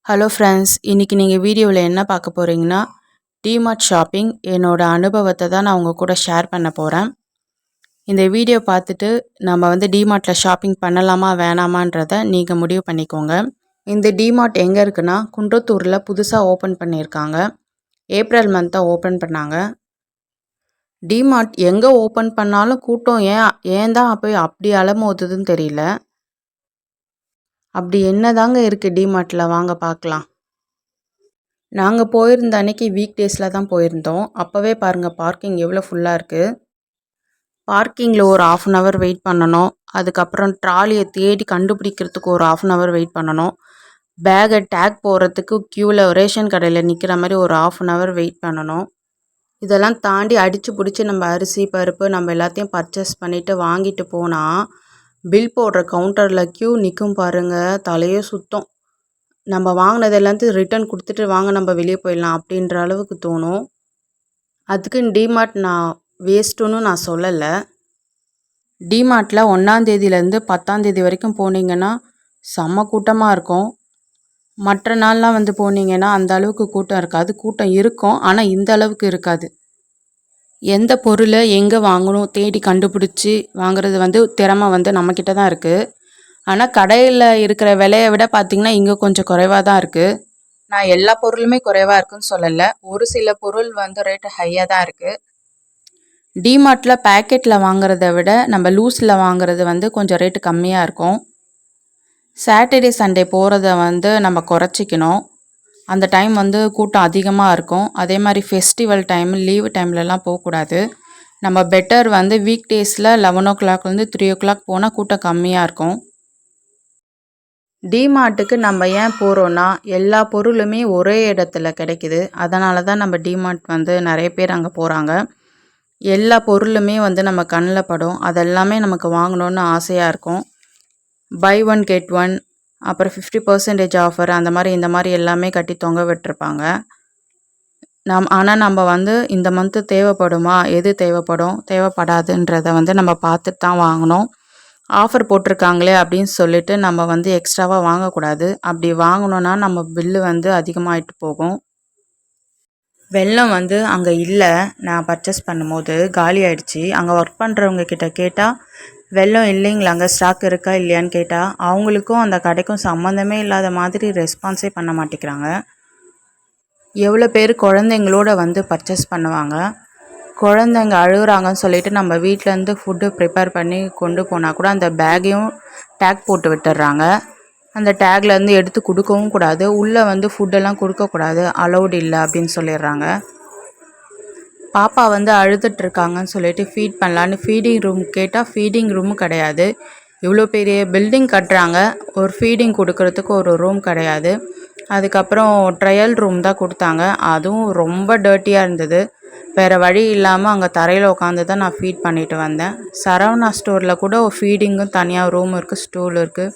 Hello friends, இன்றைக்கி நீங்கள் வீடியோவில் என்ன பார்க்க போகிறீங்கன்னா, டிமார்ட் ஷாப்பிங் என்னோடய அனுபவத்தை தான் நான் உங்கள் கூட ஷேர் பண்ண போகிறேன். இந்த வீடியோ பார்த்துட்டு நம்ம டிமார்ட்டில் ஷாப்பிங் பண்ணலாமா வேணாமான்றதை நீங்கள் முடிவு பண்ணிக்கோங்க. இந்த டிமார்ட் எங்கே இருக்குன்னா, குன்றத்தூரில் புதுசாக ஓப்பன் பண்ணியிருக்காங்க. ஏப்ரல் மந்த் தான் ஓப்பன் பண்ணாங்க. டிமார்ட் எங்கே ஓப்பன் பண்ணாலும் கூட்டம் ஏன் தான் போய் அப்படி அலமோதுதுன்னு தெரியல. அப்படி என்னதாங்க இருக்குது டிமார்ட்டில், வாங்க பார்க்கலாம். நாங்கள் போயிருந்த அன்னைக்கு வீக் டேஸில் தான் போயிருந்தோம். அப்போவே பாருங்கள் பார்க்கிங் எவ்வளோ ஃபுல்லாக இருக்குது. பார்க்கிங்கில் ஒரு 1/2 hour வெயிட் பண்ணணும். அதுக்கப்புறம் ட்ராலியை தேடி கண்டுபிடிக்கிறதுக்கு ஒரு 1/2 hour வெயிட் பண்ணணும். பேகை டேக் போகிறதுக்கு க்யூவில் ரேஷன் கடையில் நிற்கிற மாதிரி ஒரு 1/2 hour வெயிட் பண்ணணும். இதெல்லாம் தாண்டி அடித்து பிடிச்சி நம்ம அரிசி பருப்பு நம்ம எல்லாத்தையும் பர்ச்சேஸ் பண்ணிவிட்டு வாங்கிட்டு போனால் பில் போடுற கவுண்டரில் க்யூ நிற்கும் பாருங்கள், தலையே சுத்தம். நம்ம வாங்கினது எல்லாத்தையும் ரிட்டன் கொடுத்துட்டு வாங்க நம்ம வெளியே போயிடலாம் அப்படின்ற அளவுக்கு தோணும். அதுக்குன்னு டிமார்ட் நான் வேஸ்ட்டுன்னு நான் சொல்லலை. டிமார்ட்டில் 1ஆம் தேதியிலேருந்து 10ஆம் தேதி வரைக்கும் போனீங்கன்னா செம்ம கூட்டமாக இருக்கும். மற்ற நாள்லாம் போனீங்கன்னா அந்த அளவுக்கு கூட்டம் இருக்காது. கூட்டம் இருக்கும், ஆனால் இந்த அளவுக்கு இருக்காது. எந்த பொருளை எங்கே வாங்கணும் தேடி கண்டுபிடிச்சி வாங்குறது திறமை நம்மக்கிட்ட தான் இருக்குது. ஆனால் கடையில் இருக்கிற விலையை விட பார்த்திங்கன்னா இங்கே கொஞ்சம் குறைவாக தான் இருக்குது. நான் எல்லா பொருளுமே குறைவாக இருக்குன்னு சொல்லலை. ஒரு சில பொருள் ரேட்டு ஹையாக தான் இருக்குது. டிமார்ட்டில் பேக்கெட்டில் வாங்குறத விட நம்ம லூஸில் வாங்குறது கொஞ்சம் ரேட்டு கம்மியாக இருக்கும். சாட்டர்டே சண்டே போகிறத நம்ம குறைச்சிக்கணும். அந்த டைம் கூட்டம் அதிகமாக இருக்கும். அதே மாதிரி ஃபெஸ்டிவல் டைம் லீவு டைம்லலாம் போகக்கூடாது. நம்ம பெட்டர் வீக் டேஸில் 11 o'clockலேருந்து 3 o'clock போனால் கூட்டம் கம்மியாக இருக்கும். டிமார்ட்டுக்கு நம்ம ஏன் போகிறோன்னா எல்லா பொருளுமே ஒரே இடத்துல கிடைக்குது. அதனால தான் நம்ம டிமார்ட் நிறைய பேர் அங்கே போகிறாங்க. எல்லா பொருளுமே நம்ம கண்ணில் படும். அதெல்லாமே நமக்கு வாங்கணுன்னு ஆசையாக இருக்கும். பை ஒன் கெட் ஒன், அப்புறம் 50% ஆஃபர், அந்த மாதிரி இந்த மாதிரி எல்லாமே கட்டி தொங்க விட்டுருப்பாங்க. ஆனால் நம்ம இந்த மந்த்து தேவைப்படுமா, எது தேவைப்படும் தேவைப்படாதுன்றதை நம்ம பார்த்துட்டு தான் வாங்கணும். ஆஃபர் போட்டிருக்காங்களே அப்படின்னு சொல்லிட்டு நம்ம எக்ஸ்ட்ராவாக வாங்கக்கூடாது. அப்படி வாங்கணுன்னா நம்ம பில்லு அதிகமாகிட்டு போகும். வெல்லம் அங்கே இல்லை. நான் பர்ச்சேஸ் பண்ணும்போது காலி ஆகிடுச்சி. அங்கே ஒர்க் பண்ணுறவங்க கிட்ட கேட்டால் வெல்லம் இல்லைங்களாங்க, ஸ்டாக் இருக்கா இல்லையான்னு கேட்டால் அவங்களுக்கும் அந்த கடைக்கும் சம்மந்தமே இல்லாத மாதிரி ரெஸ்பான்ஸே பண்ண மாட்டேங்கிறாங்க. எவ்வளோ பேர் குழந்தைங்களோட பர்ச்சேஸ் பண்ணுவாங்க. குழந்தைங்க அழுகுறாங்கன்னு சொல்லிட்டு நம்ம வீட்டிலேருந்து ஃபுட்டு ப்ரிப்பேர் பண்ணி கொண்டு போனால் கூட அந்த பேக்கையும் டேக் போட்டு விட்டுடுறாங்க. அந்த டேக்லேருந்து எடுத்து கொடுக்கவும் கூடாது. உள்ளே ஃபுட்டெல்லாம் கொடுக்கக்கூடாது, அலௌடு இல்லை அப்படின்னு சொல்லிடுறாங்க. பாப்பா அழுதுட்ருக்காங்கன்னு சொல்லிட்டு ஃபீட் பண்ணலான்னு ஃபீடிங் ரூம் கேட்டால் ஃபீடிங் ரூமும் கிடையாது. இவ்வளோ பெரிய பில்டிங் கட்டுறாங்க, ஒரு ஃபீடிங் கொடுக்கறதுக்கு ஒரு ரூம் கிடையாது. அதுக்கப்புறம் ட்ரையல் ரூம் தான் கொடுத்தாங்க. அதுவும் ரொம்ப டர்ட்டியாக இருந்தது. வேறு வழி இல்லாமல் அங்கே தரையில் உட்காந்து தான் நான் ஃபீட் பண்ணிட்டு வந்தேன். சரவணா ஸ்டோரில் கூட ஒரு ஃபீடிங்கும் தனியாக ரூம் இருக்குது, ஸ்டூல் இருக்குது,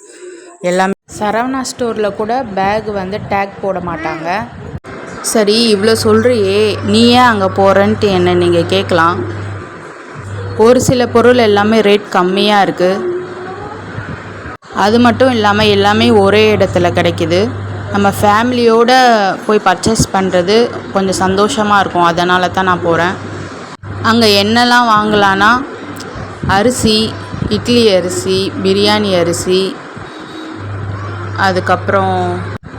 எல்லாமே. சரவணா ஸ்டோரில் கூட பேக் டேக் போட மாட்டாங்க. சரி, இவ்வளோ சொல்கிறியே நீ ஏன் அங்கே போகிறன்ட்டு என்ன நீங்கள் கேட்கலாம். ஒரு சில பொருள் எல்லாமே ரேட் கம்மியாக இருக்குது. அது மட்டும் இல்லாமல் எல்லாமே ஒரே இடத்துல கிடைக்கிது. நம்ம ஃபேமிலியோடு போய் பர்ச்சேஸ் பண்ணுறது கொஞ்சம் சந்தோஷமாக இருக்கும். அதனால தான் நான் போகிறேன். அங்கே என்னெல்லாம் வாங்கலான்னா அரிசி, இட்லி அரிசி, பிரியாணி அரிசி, அதுக்கப்புறம்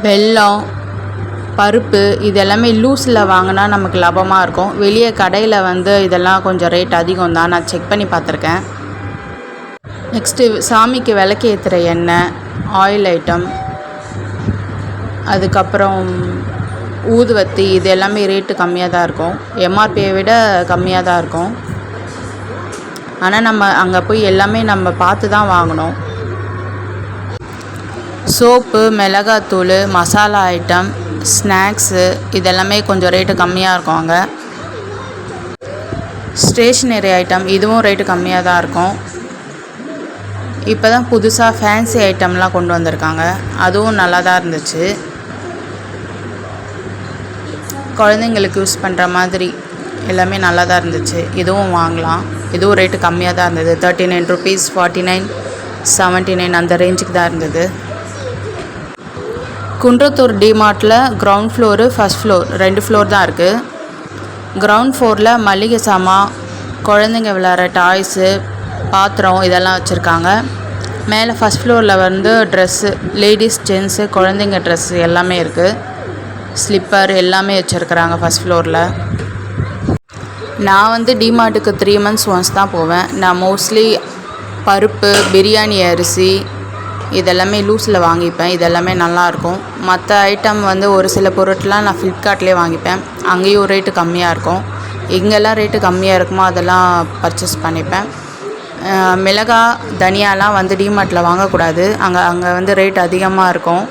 வெல்லம், பருப்பு, இது எல்லாமே லூஸில் வாங்கினா நமக்கு லாபமாக இருக்கும். வெளியே கடையில் இதெல்லாம் கொஞ்சம் ரேட் அதிகம் தான், நான் செக் பண்ணி பார்த்துருக்கேன். நெக்ஸ்ட்டு சாமிக்கு விளக்கு ஏற்றுற எண்ணெய், ஆயில் ஐட்டம், அதுக்கப்புறம் ஊதுவத்தி, இது எல்லாமே ரேட்டு கம்மியாக தான் இருக்கும். எம்ஆர்பியை விட கம்மியாக தான் இருக்கும். ஆனால் நம்ம அங்கே போய் எல்லாமே நம்ம பார்த்து தான் வாங்கணும். சோப்பு, மிளகாத்தூள், மசாலா ஐட்டம், ஸ்நாக்ஸு, இதெல்லாமே கொஞ்சம் ரேட்டு கம்மியாக இருக்கும். அங்கே ஸ்டேஷ்னரி ஐட்டம், இதுவும் ரேட்டு கம்மியாக தான் இருக்கும். இப்போ தான் புதுசாக ஃபேன்சி ஐட்டம்லாம் கொண்டு வந்திருக்காங்க. அதுவும் நல்லா தான் இருந்துச்சு. குழந்தைங்களுக்கு யூஸ் பண்ணுற மாதிரி எல்லாமே நல்லா தான் இருந்துச்சு. இதுவும் வாங்கலாம். இதுவும் ரேட்டு கம்மியாக தான் இருந்தது. 39 rupees, 49, 79 அந்த ரேஞ்சுக்கு தான் இருந்தது. குன்றத்தூர் டிமார்ட்டில் ground floor, first floor 2 floor தான் இருக்குது. கிரவுண்ட் ஃப்ளோரில் மளிகை சாமான், குழந்தைங்க விளையாடுற டாய்ஸு, பாத்திரம் இதெல்லாம் வச்சுருக்காங்க. மேலே ஃபஸ்ட் ஃப்ளோரில் வந்து ட்ரெஸ்ஸு, லேடிஸ், ஜென்ஸு, குழந்தைங்க ட்ரெஸ்ஸு எல்லாமே இருக்குது. ஸ்லிப்பர் எல்லாமே வச்சுருக்குறாங்க ஃபஸ்ட் ஃப்ளோரில். நான் வந்து டிமார்ட்டுக்கு 3 months ஒன்ஸ் தான் போவேன். நான் மோஸ்ட்லி பருப்பு, பிரியாணி அரிசி இதெல்லாமே லூஸில் வாங்கிப்பேன். இதெல்லாமே நல்லாயிருக்கும். மற்ற ஐட்டம் வந்து ஒரு சில பொருட்கள்லாம் நான் ஃப்ளிப்கார்ட்லேயே வாங்கிப்பேன். அங்கேயும் ரேட்டு கம்மியாக இருக்கும். எங்கெல்லாம் ரேட்டு கம்மியாக இருக்குமோ அதெல்லாம் பர்ச்சேஸ் பண்ணிப்பேன். மிளகாய், தனியாலாம் வந்து டிமார்ட்டில் வாங்கக்கூடாது. அங்கே வந்து ரேட் அதிகமாக இருக்கும்.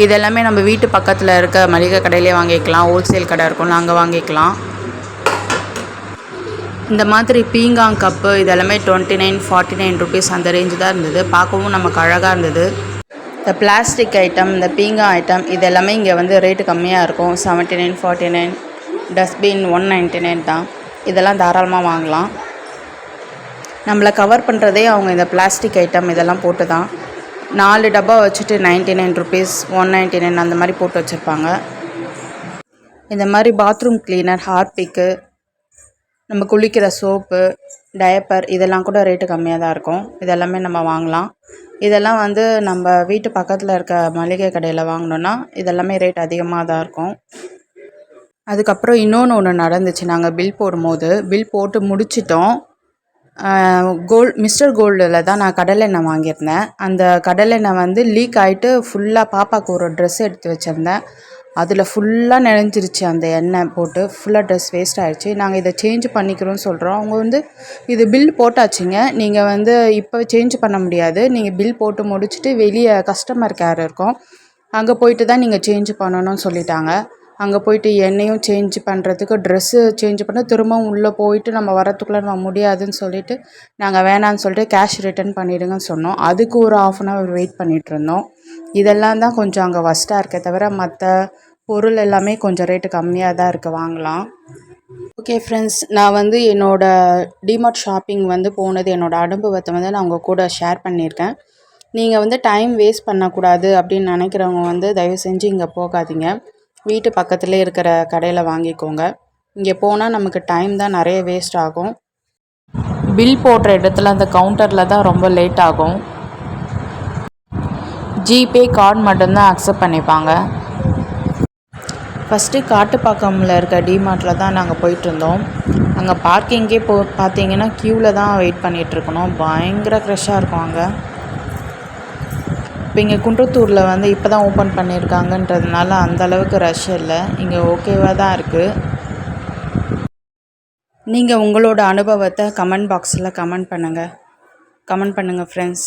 இதெல்லாமே நம்ம வீட்டு பக்கத்தில் இருக்க மளிகை கடையிலே வாங்கிக்கலாம். ஹோல்சேல் கடை இருக்கும்ல, அங்கே வாங்கிக்கலாம். இந்த மாதிரி பீங்காங் கப்பு இதெல்லாமே 29, 49 ருபீஸ் அந்த ரேஞ்சு தான் இருந்தது. பார்க்கவும் நமக்கு அழகாக இருந்தது. இந்த பிளாஸ்டிக் ஐட்டம், இந்த பீங்காங் ஐட்டம் இதெல்லாமே இங்கே வந்து ரேட்டு கம்மியாக இருக்கும். 79, 49. டஸ்ட்பின் 199 தான். இதெல்லாம் தாராளமாக வாங்கலாம். நம்மளை கவர் பண்ணுறதே அவங்க இந்த பிளாஸ்டிக் ஐட்டம் இதெல்லாம் போட்டு தான். 4 டப்பா வச்சுட்டு 99 ருபீஸ், 199 அந்த மாதிரி போட்டு வச்சுருப்பாங்க. இந்த மாதிரி பாத்ரூம் கிளீனர், ஹார்பிக்கு, நம்ம குளிக்கிற சோப்பு, டயப்பர் இதெல்லாம் கூட ரேட்டு கம்மியாக தான் இருக்கும். இதெல்லாமே நம்ம வாங்கலாம். இதெல்லாம் வந்து நம்ம வீட்டு பக்கத்தில் இருக்க மளிகை கடையில் வாங்கினோன்னா இதெல்லாமே ரேட் அதிகமாக தான் இருக்கும். அதுக்கப்புறம் ஒன்று நடந்துச்சு. நாங்கள் பில் போடும்போது பில் போட்டு முடிச்சிட்டோம். மிஸ்டர் கோல்டில் தான் நான் கடலெண்ணெய் வாங்கியிருந்தேன். அந்த கடலெண்ணெய் வந்து லீக் ஆகிட்டு ஃபுல்லாக பாப்பாவுக்கு ஒரு ட்ரெஸ் எடுத்து வச்சுருந்தேன். அதில் ஃபுல்லாக நனைஞ்சிருச்சு. அந்த எண்ணெய் போட்டு ஃபுல்லாக ட்ரெஸ் வேஸ்ட் ஆகிடுச்சு. நாங்கள் இதை சேஞ்ச் பண்ணிக்கிறோன்னு சொல்கிறோம். அவங்க வந்து இது பில் போட்டாச்சுங்க, நீங்கள் வந்து இப்போ சேஞ்ச் பண்ண முடியாது. நீங்கள் பில் போட்டு முடிச்சுட்டு வெளியே கஸ்டமர் கேர் இருக்கும், அங்கே போயிட்டு தான் நீங்கள் சேஞ்ச் பண்ணணும்னு சொல்லிட்டாங்க. அங்கே போயிட்டு எண்ணெயும் சேஞ்ச் பண்ணுறதுக்கு, ட்ரெஸ்ஸு சேஞ்ச் பண்ண திரும்பவும் உள்ளே போயிட்டு நம்ம வரத்துக்குள்ளே நம்ம முடியாதுன்னு சொல்லிவிட்டு நாங்கள் வேணான்னு சொல்லிட்டு கேஷ் ரிட்டர்ன் பண்ணிவிடுங்கன்னு சொன்னோம். அதுக்கு ஒரு 1/2 hour வெயிட் பண்ணிகிட்ருந்தோம். இதெல்லாம் தான் கொஞ்சம் அங்கே ஒஸ்ட்டாக இருக்கே தவிர மற்ற பொருள் எல்லாமே கொஞ்சம் ரேட்டு கம்மியாக தான் இருக்குது, வாங்கலாம். ஓகே ஃப்ரெண்ட்ஸ், நான் வந்து என்னோடய டிமார்ட் ஷாப்பிங் வந்து போனது என்னோடய அனுபவத்தை வந்து நான் உங்கள் கூட ஷேர் பண்ணியிருக்கேன். நீங்கள் வந்து டைம் வேஸ்ட் பண்ணக்கூடாது அப்படின்னு நினைக்கிறவங்க வந்து தயவு செஞ்சு இங்கே போகாதீங்க. வீட்டு பக்கத்துலேயே இருக்கிற கடையில் வாங்கிக்கோங்க. இங்கே போனால் நமக்கு டைம் தான் நிறைய வேஸ்ட் ஆகும். பில் போடுற இடத்துல அந்த கவுண்டரில் தான் ரொம்ப லேட் ஆகும். ஜிபே, கார்டு மட்டும்தான் அக்செப்ட் பண்ணிப்பாங்க. ஃபஸ்ட்டு காட்டுப்பாக்கமில் இருக்க டிமார்ட்டில் தான் நாங்கள் போயிட்டுருந்தோம். அங்கே பார்க்கிங்கே பார்த்தீங்கன்னா க்யூவில் தான் வெயிட் பண்ணிகிட்ருக்கணும். பயங்கர க்ரஷ்ஷாக இருக்கும் அங்கே. இப்போ இங்கே குன்றத்தூரில் வந்து இப்போ தான் ஓப்பன் பண்ணியிருக்காங்கன்றதுனால அந்தளவுக்கு ரஷ் இல்லை. இங்கே ஓகேவாக தான் இருக்குது. நீங்கள் உங்களோட அனுபவத்தை கமெண்ட் பாக்ஸில் கமெண்ட் பண்ணுங்கள் ஃப்ரெண்ட்ஸ்.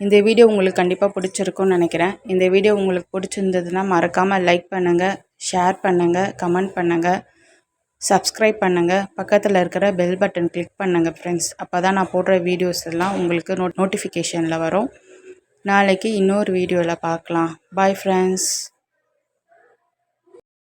இந்த வீடியோ உங்களுக்கு கண்டிப்பாக பிடிச்சிருக்குன்னு நினைக்கிறேன். இந்த வீடியோ உங்களுக்கு பிடிச்சிருந்ததுன்னா மறக்காமல் லைக் பண்ணுங்கள், ஷேர் பண்ணுங்கள், கமெண்ட் பண்ணுங்கள், சப்ஸ்கிரைப் பண்ணுங்கள். பக்கத்தில் இருக்கிற பெல் பட்டன் கிளிக் பண்ணுங்கள் ஃப்ரெண்ட்ஸ். அப்போ தான் நான் போடுற வீடியோஸ் எல்லாம் உங்களுக்கு நோட்டிஃபிகேஷனில் வரும். நாளைக்கு இன்னொரு வீடியோவில் பார்க்கலாம். Bye friends.